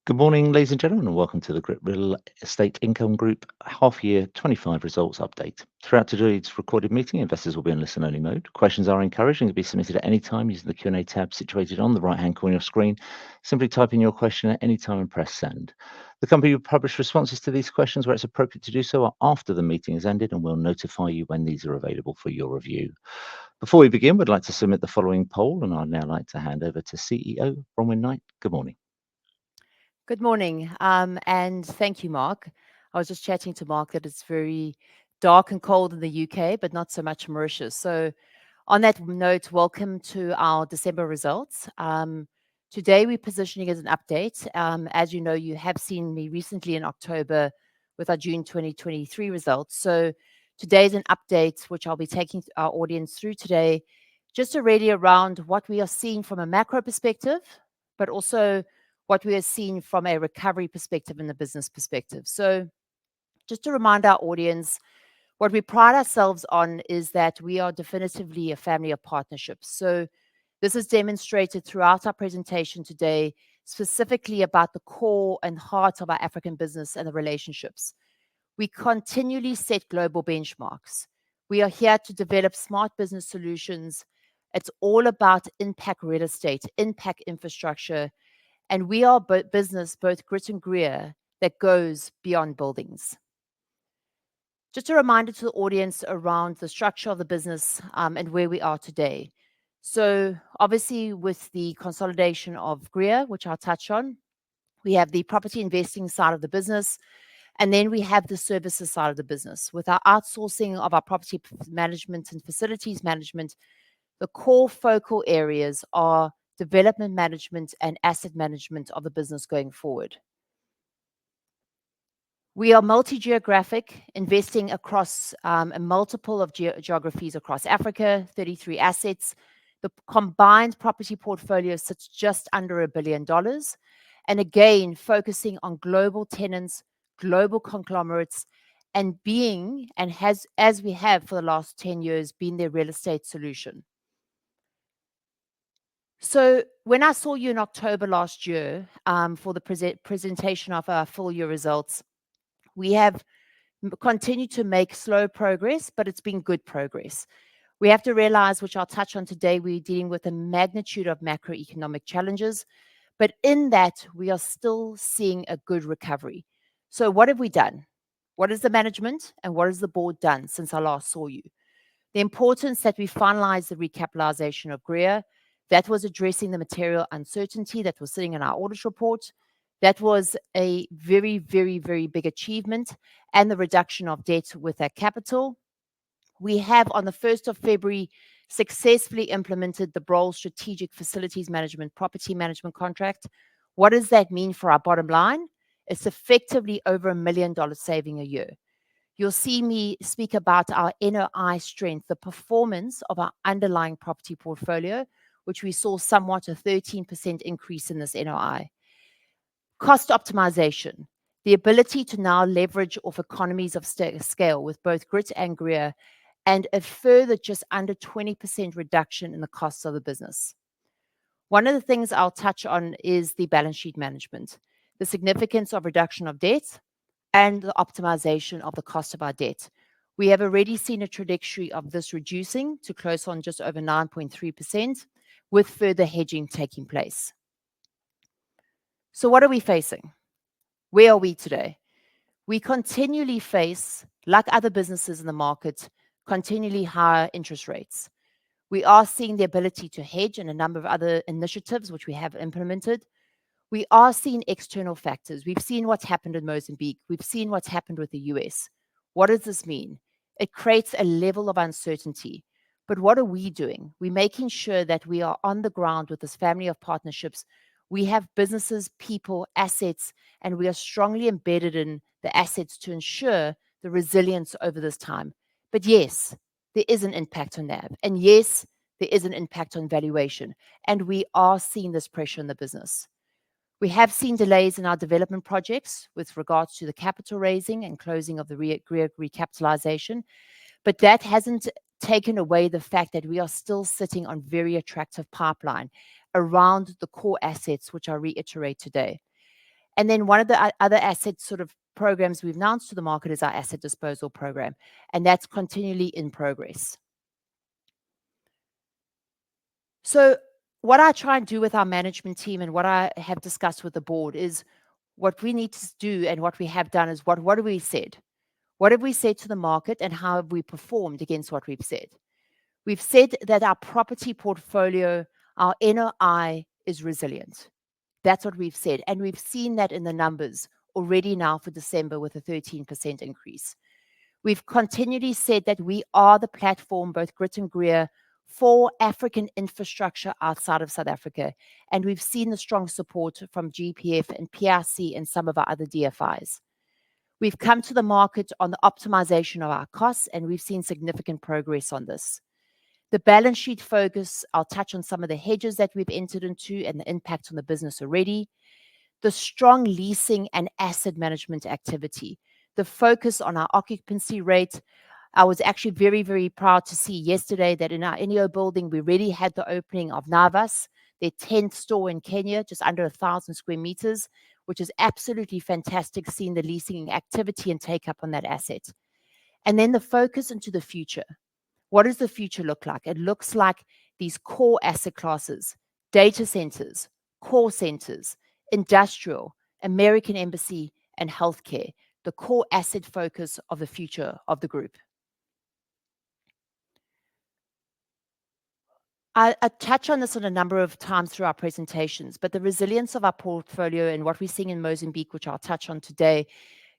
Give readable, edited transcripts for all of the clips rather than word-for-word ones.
Good morning, ladies and gentlemen, and welcome to the Grit Real Estate Income Group half year 25 results update. Throughout today's recorded meeting, investors will be in listen-only mode. Questions are encouraged and can be submitted at any time using the Q&A tab situated on the right-hand corner of your screen. Simply type in your question at any time and press send. The company will publish responses to these questions where it's appropriate to do so after the meeting has ended, and we'll notify you when these are available for your review. Before we begin, we'd like to submit the following poll, and I'd now like to hand over to CEO Bronwyn Knight. Good morning. Good morning, and thank you, Mark. I was just chatting to Mark that it's very dark and cold in the UK, but not so much in Mauritius. So, on that note, welcome to our December results. Today, we're positioning as an update. As you know, you have seen me recently in October with our June 2023 results. So, today's an update, which I'll be taking our audience through today, just already around what we are seeing from a macro perspective, but also what we are seeing from a recovery perspective and a business perspective. So just to remind our audience, what we pride ourselves on is that we are definitively a family of partnerships. So this is demonstrated throughout our presentation today, specifically about the core and heart of our African business and the relationships. We continually set global benchmarks. We are here to develop smart business solutions. It's all about impact real estate, impact infrastructure, and we are business, both grit and greer, that goes beyond buildings. Just a reminder to the audience around the structure of the business and where we are today. So obviously with the consolidation of Greer, which I'll touch on, we have the property investing side of the business, and then we have the services side of the business. With our outsourcing of our property management and facilities management, the core focal areas are development management and asset management of the business going forward. We are multi-geographic, investing across a multiple of geographies across Africa, 33 assets. The combined property portfolio sits just under $1 billion. And again, focusing on global tenants, global conglomerates, and being, and has, as we have for the last 10 years, been their real estate solution. So when I saw you in October last year for the presentation of our full year results, we have continued to make slow progress, but it's been good progress. We have to realize, which I'll touch on today, we're dealing with a magnitude of macroeconomic challenges, but in that we are still seeing a good recovery. So what have we done? What has the management and what has the board done since I last saw you? The importance that we finalize the recapitalization of Greer. That was addressing the material uncertainty that was sitting in our audit report. That was a very, very, very big achievement, and the reduction of debt with that capital. We have, on the 1st of February, successfully implemented the Broll Strategic Facilities Management Property Management Contract. What does that mean for our bottom line? It's effectively over $1 million saving a year. You'll see me speak about our NOI strength, the performance of our underlying property portfolio, which we saw somewhat a 13% increase in this NOI. Cost optimization, the ability to now leverage off economies of scale with both Grit and Greer, and a further just under 20% reduction in the costs of the business. One of the things I'll touch on is the balance sheet management, the significance of reduction of debt, and the optimization of the cost of our debt. We have already seen a trajectory of this reducing to close on just over 9.3%, with further hedging taking place. So what are we facing? Where are we today? We continually face, like other businesses in the market, continually higher interest rates. We are seeing the ability to hedge and a number of other initiatives which we have implemented. We are seeing external factors. We've seen what's happened in Mozambique. We've seen what's happened with the US. What does this mean? It creates a level of uncertainty. But what are we doing? We're making sure that we are on the ground with this family of partnerships. We have businesses, people, assets, and we are strongly embedded in the assets to ensure the resilience over this time. But yes, there is an impact on NAV. And yes, there is an impact on valuation. And we are seeing this pressure in the business. We have seen delays in our development projects with regards to the capital raising and closing of the recapitalization. But that hasn't taken away the fact that we are still sitting on very attractive pipeline around the core assets, which I reiterate today. And then one of the other asset sort of programs we've announced to the market is our asset disposal program, and that's continually in progress. So what I try and do with our management team and what I have discussed with the board is what we need to do and what we have done is what have we said? What have we said to the market and how have we performed against what we've said? We've said that our property portfolio, our NOI is resilient. That's what we've said. And we've seen that in the numbers already now for December with a 13% increase. We've continually said that we are the platform, both Grit and Greer, for African infrastructure outside of South Africa. And we've seen the strong support from GPF and PRC and some of our other DFIs. We've come to the market on the optimization of our costs, and we've seen significant progress on this. The balance sheet focus, I'll touch on some of the hedges that we've entered into and the impact on the business already. The strong leasing and asset management activity, the focus on our occupancy rate. I was actually very, very proud to see yesterday that in our INEO building, we already had the opening of Navas, their 10th store in Kenya, just under 1,000 square meters, which is absolutely fantastic seeing the leasing activity and take up on that asset. And then the focus into the future. What does the future look like? It looks like these core asset classes, data centers, core centers, industrial, American Embassy, and healthcare, the core asset focus of the future of the group. I touch on this on a number of times through our presentations, but the resilience of our portfolio and what we're seeing in Mozambique, which I'll touch on today,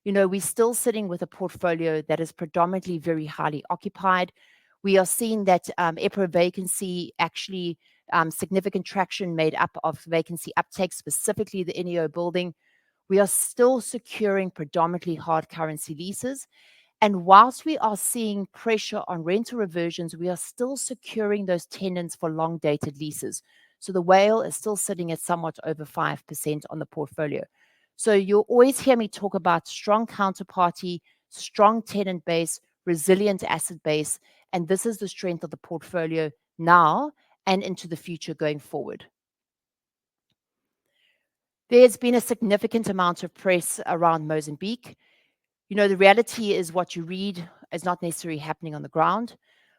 we're still sitting with a portfolio that is predominantly very highly occupied. We are seeing that EPRA vacancy actually significant traction made up of vacancy uptake, specifically the INEO building. We are still securing predominantly hard currency leases. And whilst we are seeing pressure on rental reversions, we are still securing those tenants for long-dated leases. So the WALE is still sitting at somewhat over 5% on the portfolio. So you'll always hear me talk about strong counterparty, strong tenant base, resilient asset base, and this is the strength of the portfolio now and into the future going forward. There's been a significant amount of press around Mozambique. The reality is what you read is not necessarily happening on the ground.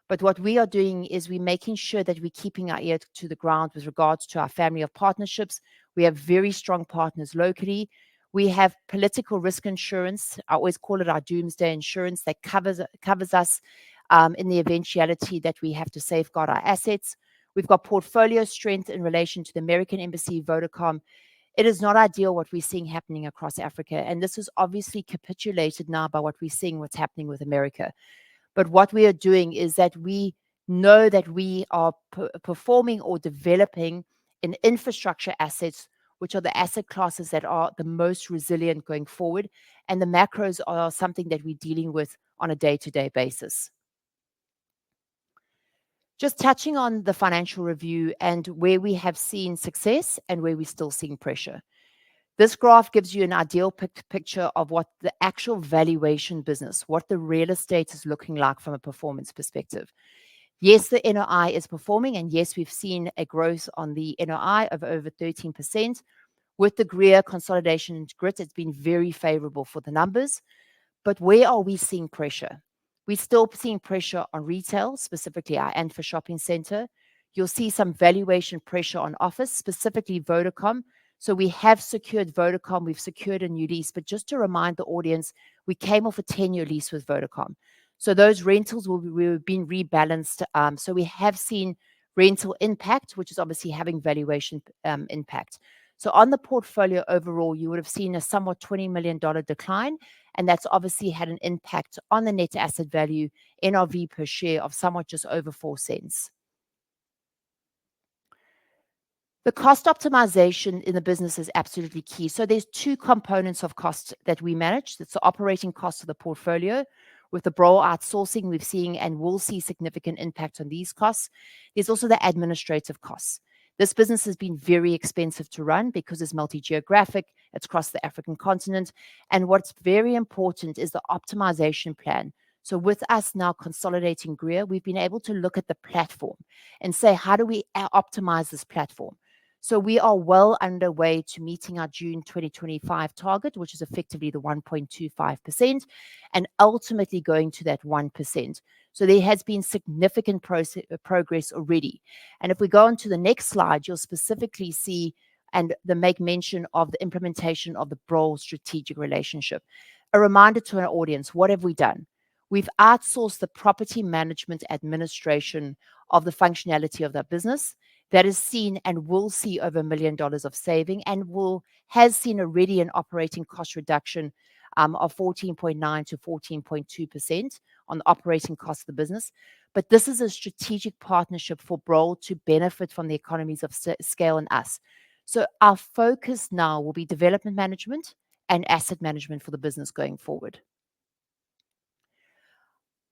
But what we are doing is we're making sure that we're keeping our ear to the ground with regards to our family of partnerships. We have very strong partners locally. We have political risk insurance. I always call it our doomsday insurance that covers us in the eventuality that we have to safeguard our assets. We've got portfolio strength in relation to the American Embassy, Vodacom. It is not ideal what we're seeing happening across Africa. And this is obviously capitulated now by what we're seeing, what's happening with America. But what we are doing is that we know that we are performing or developing in infrastructure assets, which are the asset classes that are the most resilient going forward. And the macros are something that we're dealing with on a day-to-day basis. Just touching on the financial review and where we have seen success and where we're still seeing pressure. This graph gives you an ideal picture of what the actual valuation business, what the real estate is looking like from a performance perspective. Yes, the NOI is performing, and yes, we've seen a growth on the NOI of over 13%. With the Greer consolidation into Grit, it's been very favorable for the numbers. But where are we seeing pressure? We're still seeing pressure on retail, specifically our Anfa shopping center. You'll see some valuation pressure on office, specifically Vodacom. So we have secured Vodacom, we've secured a new lease. But just to remind the audience, we came off a 10-year lease with Vodacom. So those rentals will being rebalanced. So we have seen rental impact, which is obviously having valuation impact. So on the portfolio overall, you would have seen a somewhat $20 million decline, and that's obviously had an impact on the net asset value, NRV per share of somewhat just over 4 cents. The cost optimization in the business is absolutely key. So there's two components of cost that we manage. That's the operating cost of the portfolio. With the Bro outsourcing, we've seen and will see significant impact on these costs. There's also the administrative costs. This business has been very expensive to run because it's multi-geographic, it's across the African continent. And what's very important is the optimization plan. So with us now consolidating Greer, we've been able to look at the platform and say, how do we optimize this platform? So we are well underway to meeting our June 2025 target, which is effectively the 1.25%, and ultimately going to that 1%. So there has been significant progress already. And if we go on to the next slide, you'll specifically see and make mention of the implementation of the Broll strategic relationship. A reminder to our audience, what have we done? We've outsourced the property management administration of the functionality of that business. That is seen and will see over $1 million of saving and has seen already an operating cost reduction of 14.9 to 14.2% on the operating cost of the business. But this is a strategic partnership for Broll to benefit from the economies of scale and us. So our focus now will be development management and asset management for the business going forward.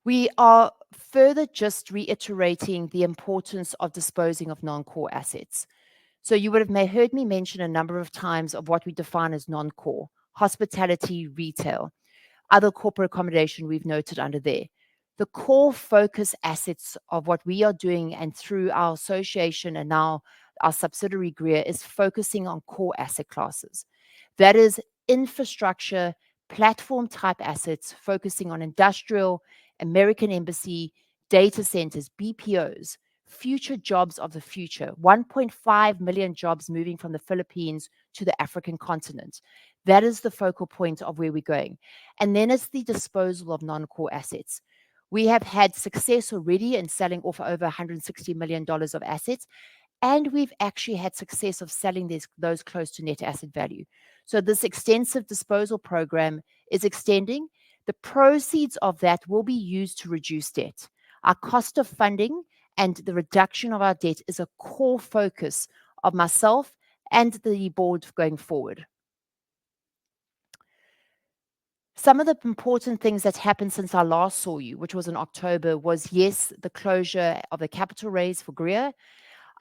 We are further just reiterating the importance of disposing of non-core assets. So you would have heard me mention a number of times of what we define as non-core: hospitality, retail, other corporate accommodation we've noted under there. The core focus assets of what we are doing and through our association and now our subsidiary Greer is focusing on core asset classes. That is infrastructure, platform type assets, focusing on industrial, American Embassy, data centers, BPOs, future jobs of the future, 1.5 million jobs moving from the Philippines to the African continent. That is the focal point of where we're going. And then it's the disposal of non-core assets. We have had success already in selling off over $160 million of assets, and we've actually had success of selling those close to net asset value. So this extensive disposal program is extending. The proceeds of that will be used to reduce debt. Our cost of funding and the reduction of our debt is a core focus of myself and the board going forward. Some of the important things that happened since I last saw you, which was in October, was, yes, the closure of the capital raise for Greer.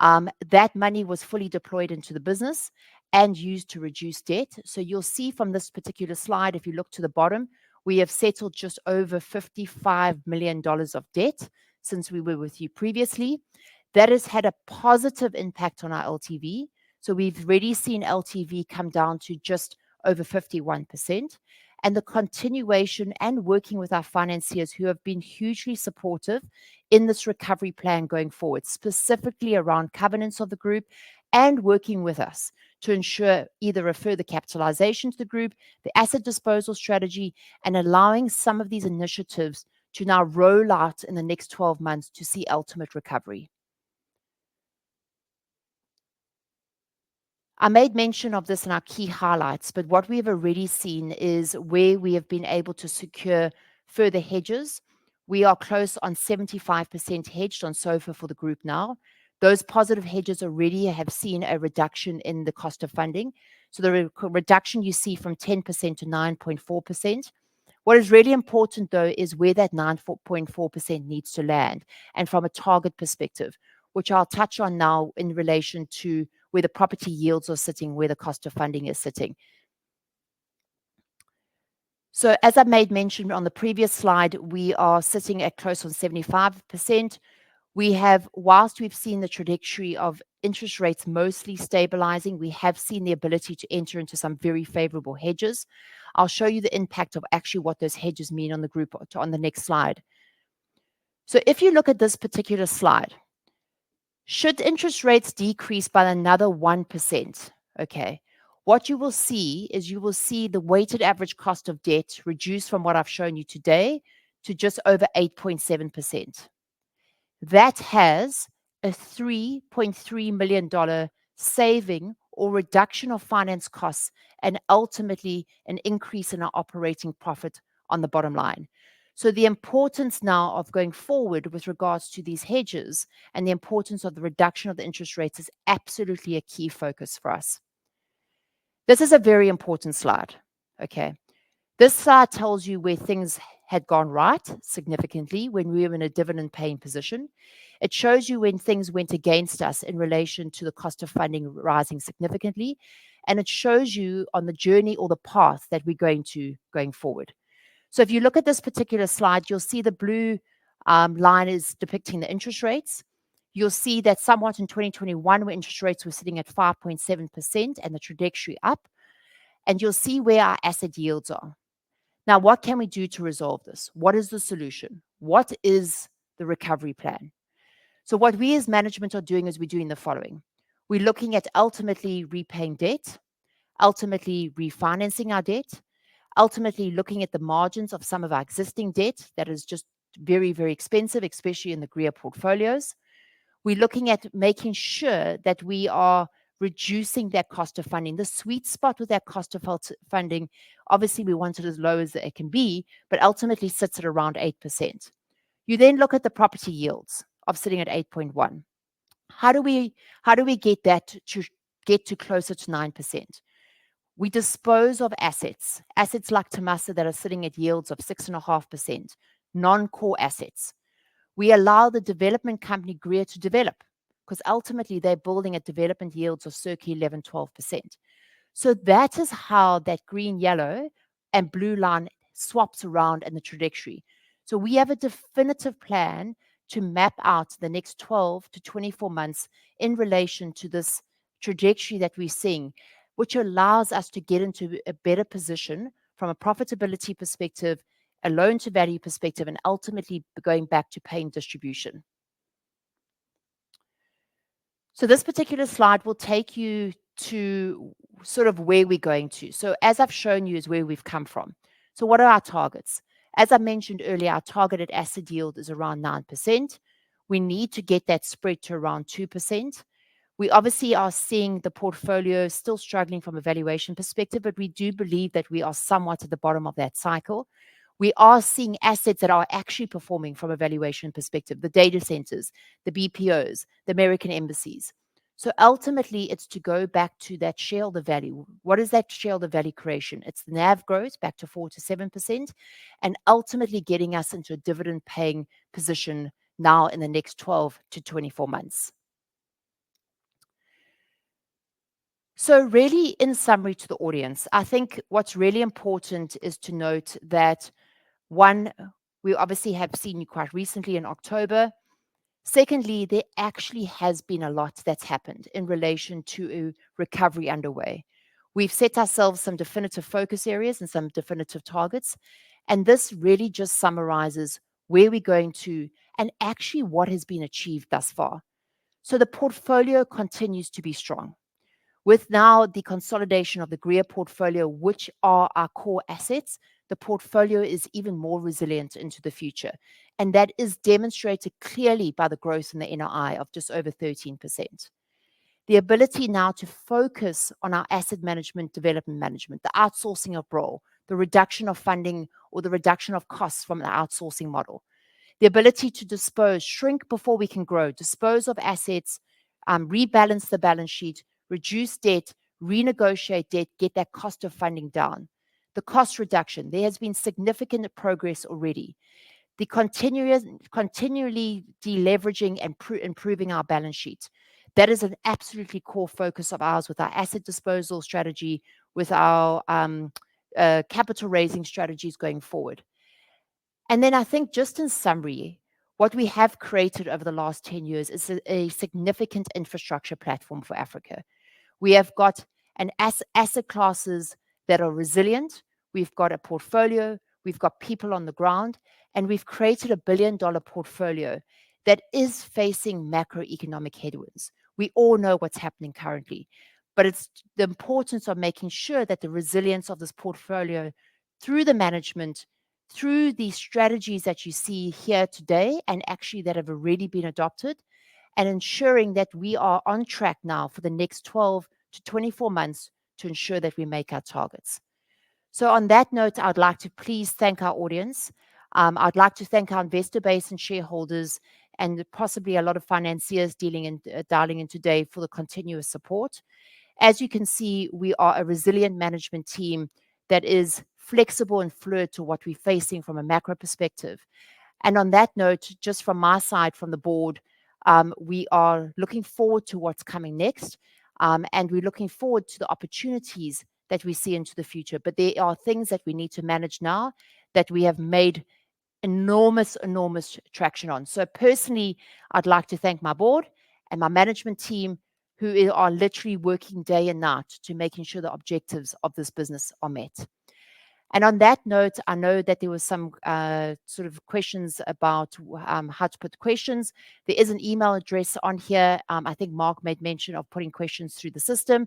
That money was fully deployed into the business and used to reduce debt. So you'll see from this particular slide, if you look to the bottom, we have settled just over $55 million of debt since we were with you previously. That has had a positive impact on our LTV. So we've already seen LTV come down to just over 51%. And the continuation and working with our financiers who have been hugely supportive in this recovery plan going forward, specifically around covenants of the group and working with us to ensure either a further capitalization to the group, the asset disposal strategy, and allowing some of these initiatives to now roll out in the next 12 months to see ultimate recovery. I made mention of this in our key highlights, but what we have already seen is where we have been able to secure further hedges. We are close on 75% hedged on SOFR for the group now. Those positive hedges already have seen a reduction in the cost of funding. So the reduction you see from 10% to 9.4%. What is really important, though, is where that 9.4% needs to land and from a target perspective, which I'll touch on now in relation to where the property yields are sitting, where the cost of funding is sitting. So as I made mention on the previous slide, we are sitting at close on 75%. We have, whilst we've seen the trajectory of interest rates mostly stabilizing, we have seen the ability to enter into some very favorable hedges. I'll show you the impact of actually what those hedges mean on the group on the next slide. So if you look at this particular slide, should interest rates decrease by another 1%, okay, what you will see is you will see the weighted average cost of debt reduce from what I've shown you today to just over 8.7%. That has a $3.3 million saving or reduction of finance costs and ultimately an increase in our operating profit on the bottom line. So the importance now of going forward with regards to these hedges and the importance of the reduction of the interest rates is absolutely a key focus for us. This is a very important slide, okay? This slide tells you where things had gone right significantly when we were in a dividend paying position. It shows you when things went against us in relation to the cost of funding rising significantly. And it shows you on the journey or the path that we're going forward. So if you look at this particular slide, you'll see the blue line is depicting the interest rates. You'll see that somewhat in 2021, where interest rates were sitting at 5.7% and the trajectory up, and you'll see where our asset yields are. Now, what can we do to resolve this? What is the solution? What is the recovery plan? So, what we as management are doing is we're doing the following. We're looking at ultimately repaying debt, ultimately refinancing our debt, ultimately looking at the margins of some of our existing debt that is just very, very expensive, especially in the GRIA portfolios. We're looking at making sure that we are reducing that cost of funding. The sweet spot with that cost of funding, obviously, we want it as low as it can be, but ultimately sits at around 8%. You then look at the property yields of sitting at 8.1. How do we get that to get to closer to 9%? We dispose of assets like Tamasa that are sitting at yields of 6.5%, non-core assets. We allow the development company GRIA to develop because ultimately they're building at development yields of circa 11, 12%. So that is how that green, yellow, and blue line swaps around in the trajectory. So we have a definitive plan to map out the next 12 to 24 months in relation to this trajectory that we're seeing, which allows us to get into a better position from a profitability perspective, a loan to value perspective, and ultimately going back to paying distribution. So this particular slide will take you to sort of where we're going to. So as I've shown you is where we've come from. So what are our targets? As I mentioned earlier, our targeted asset yield is around 9%. We need to get that spread to around 2%. We obviously are seeing the portfolio still struggling from a valuation perspective, but we do believe that we are somewhat at the bottom of that cycle. We are seeing assets that are actually performing from a valuation perspective, the data centers, the BPOs, the American embassies. So ultimately, it's to go back to that shareholder value. What is that shareholder value creation? It's the NAV growth back to 4 to 7%, and ultimately getting us into a dividend paying position now in the next 12 to 24 months. So really, in summary to the audience, I think what's really important is to note that one, we obviously have seen you quite recently in October. Secondly, there actually has been a lot that's happened in relation to a recovery underway. We've set ourselves some definitive focus areas and some definitive targets, and this really just summarizes where we're going to and actually what has been achieved thus far. So the portfolio continues to be strong. With now the consolidation of the GRIA portfolio, which are our core assets, the portfolio is even more resilient into the future. And that is demonstrated clearly by the growth in the NII of just over 13%. The ability now to focus on our asset management, development management, the outsourcing of role, the reduction of funding or the reduction of costs from the outsourcing model, the ability to dispose, shrink before we can grow, dispose of assets, rebalance the balance sheet, reduce debt, renegotiate debt, get that cost of funding down. The cost reduction, there has been significant progress already. The continually deleveraging and improving our balance sheet. That is an absolutely core focus of ours with our asset disposal strategy, with our capital raising strategies going forward. And then I think just in summary, what we have created over the last 10 years is a significant infrastructure platform for Africa. We have got asset classes that are resilient. We've got a portfolio. We've got people on the ground. And we've created a $1 billion portfolio that is facing macroeconomic headwinds. We all know what's happening currently. But it's the importance of making sure that the resilience of this portfolio through the management, through the strategies that you see here today and actually that have already been adopted, and ensuring that we are on track now for the next 12 to 24 months to ensure that we make our targets. So on that note, I'd like to please thank our audience. I'd like to thank our investor base and shareholders and possibly a lot of financiers dialing in today for the continuous support. As you can see, we are a resilient management team that is flexible and fluid to what we're facing from a macro perspective. And on that note, just from my side, from the board, we are looking forward to what's coming next. And we're looking forward to the opportunities that we see into the future. But there are things that we need to manage now that we have made enormous traction on. So personally, I'd like to thank my board and my management team who are literally working day and night to making sure the objectives of this business are met. And on that note, I know that there was some sort of questions about how to put questions. There is an email address on here. I think Mark made mention of putting questions through the system.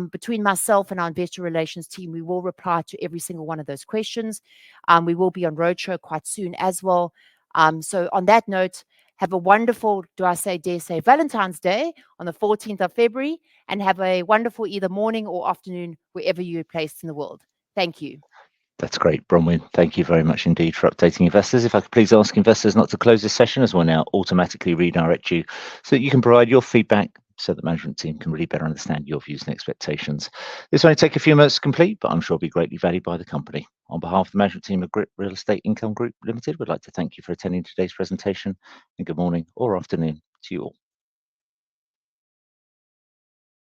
Between myself and our investor relations team, we will reply to every single one of those questions. We will be on roadshow quite soon as well. So on that note, have a wonderful, dare say, Valentine's Day on the 14th of February, and have a wonderful either morning or afternoon wherever you're placed in the world. Thank you. That's great, Bronwyn. Thank you very much indeed for updating investors. If I could please ask investors not to close this session, as we'll now automatically redirect you so that you can provide your feedback so that the management team can really better understand your views and expectations. This will only take a few minutes to complete, but I'm sure it'll be greatly valued by the company. On behalf of the management team of Grit Real Estate Income Group Limited, we'd like to thank you for attending today's presentation, and good morning or afternoon to you all.